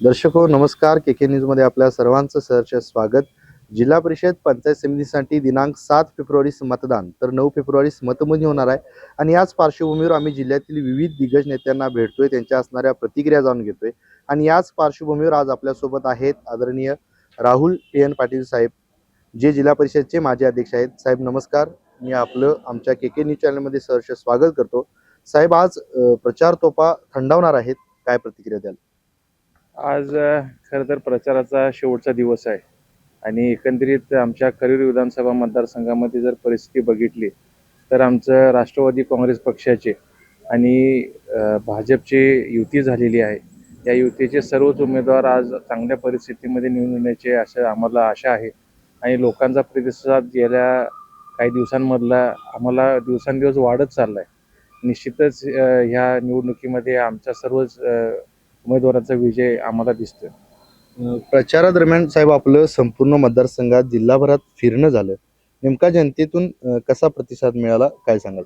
दर्शको नमस्कार. के न्यूजमध्ये आपल्या सर्वांचं सहर्ष स्वागत. जिल्हा परिषद पंचायत समितीसाठी दिनांक 7 फेब्रुवारीस मतदान तर 9 फेब्रुवारीस मतमोजणी होणार आहे. आणि याच पार्श्वभूमीवर आम्ही जिल्ह्यातील विविध दिग्गज नेत्यांना भेटतोय, त्यांच्या असणाऱ्या प्रतिक्रिया जाणून घेतोय. आणि याच पार्श्वभूमीवर आज आपल्यासोबत आहेत आदरणीय राहुल PN पाटील साहेब, जे जिल्हा परिषदचे माजी अध्यक्ष आहेत. साहेब नमस्कार. मी आपलं आमच्या के न्यूज चॅनलमध्ये सहर्ष स्वागत करतो. साहेब, आज प्रचार तोफा थंडावणार आहेत, काय प्रतिक्रिया द्याल? आज खरं तर प्रचाराचा शेवटचा दिवस आहे आणि एकंदरीत आमच्या करिर विधानसभा मतदारसंघामध्ये जर परिस्थिती बघितली तर आमचं राष्ट्रवादी काँग्रेस पक्षाचे आणि भाजपची युती झालेली आहे. या युतीचे सर्वच उमेदवार आज चांगल्या परिस्थितीमध्ये निवडून येण्याचे असं आम्हाला आशा आहे. आणि लोकांचा प्रतिसाद गेल्या काही दिवसांमधला आम्हाला दिवसांदिवस वाढत चालला आहे. निश्चितच ह्या निवडणुकीमध्ये आमच्या सर्वच उमेदवाराचा विजय आम्हाला दिसतोय. प्रचारादरम्यान साहेब आपलं संपूर्ण मतदारसंघात जिल्हाभरात फिरणं झालं, नेमका जनतेतून कसा प्रतिसाद मिळाला, काय सांगाल?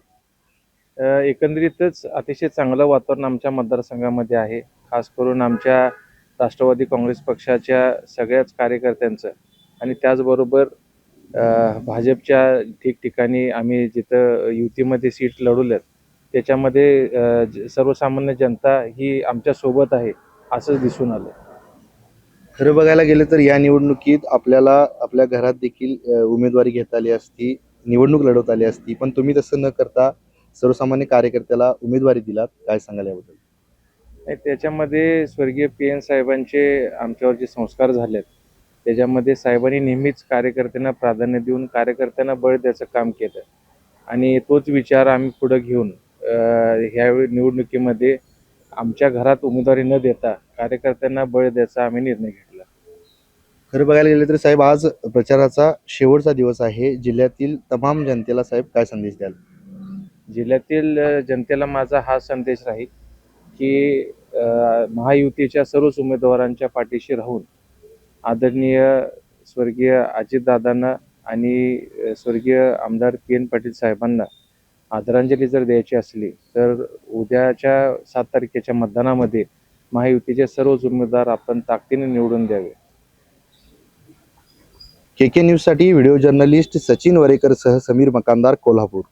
एकंदरीतच अतिशय चांगलं वातावरण आमच्या मतदारसंघामध्ये आहे. खास करून आमच्या राष्ट्रवादी काँग्रेस पक्षाच्या सगळ्याच कार्यकर्त्यांचं आणि त्याचबरोबर भाजपच्या ठिकठिकाणी आम्ही जिथं युतीमध्ये सीट लढवल्यात त्याच्यामध्ये सर्वसामान्य जनता ही आमच्यासोबत आहे असंच दिसून आलं. खरं बघायला गेलं तर या निवडणुकीत आपल्याला आपल्या घरात देखील उमेदवारी घेता आली असती, निवडणूक लढवता आली असती, पण तुम्ही तसं न करता सर्वसामान्य कार्यकर्त्याला उमेदवारी दिलात, काय सांगाल याबद्दल? त्याच्यामध्ये स्वर्गीय PN साहेबांचे आमच्यावर जे संस्कार झालेत त्याच्यामध्ये साहेबांनी नेहमीच कार्यकर्त्यांना प्राधान्य देऊन कार्यकर्त्यांना बळ द्यायचं काम केलं आणि तोच विचार आम्ही पुढे घेऊन ह्यावेळी निवडणुकीमध्ये आमच्या घरात उमेदवारी न देता कार्यकर्त्यांना बळ द्यायचा आम्ही निर्णय घेतला. खरं बघायला गेलं तर साहेब आज प्रचाराचा शेवटचा दिवस आहे. जिल्ह्यातील तमाम जनतेला साहेब काय संदेश द्याल? जिल्ह्यातील जनतेला माझा हा संदेश राहील की महायुतीच्या सर्वच उमेदवारांच्या पाठीशी राहून आदरणीय स्वर्गीय अजितदादांना आणि स्वर्गीय आमदार PN पाटील साहेबांना आदरांजली जर द्यायची असली तर उद्याच्या 7 तारखेच्या मतदानामध्ये महायुतीचे सर्वच उमेदवार आपण ताकदीने निवडून द्यावे. के न्यूजसाठी व्हिडिओ जर्नलिस्ट सचिन वरेकर सह समीर मकानदार, कोल्हापूर.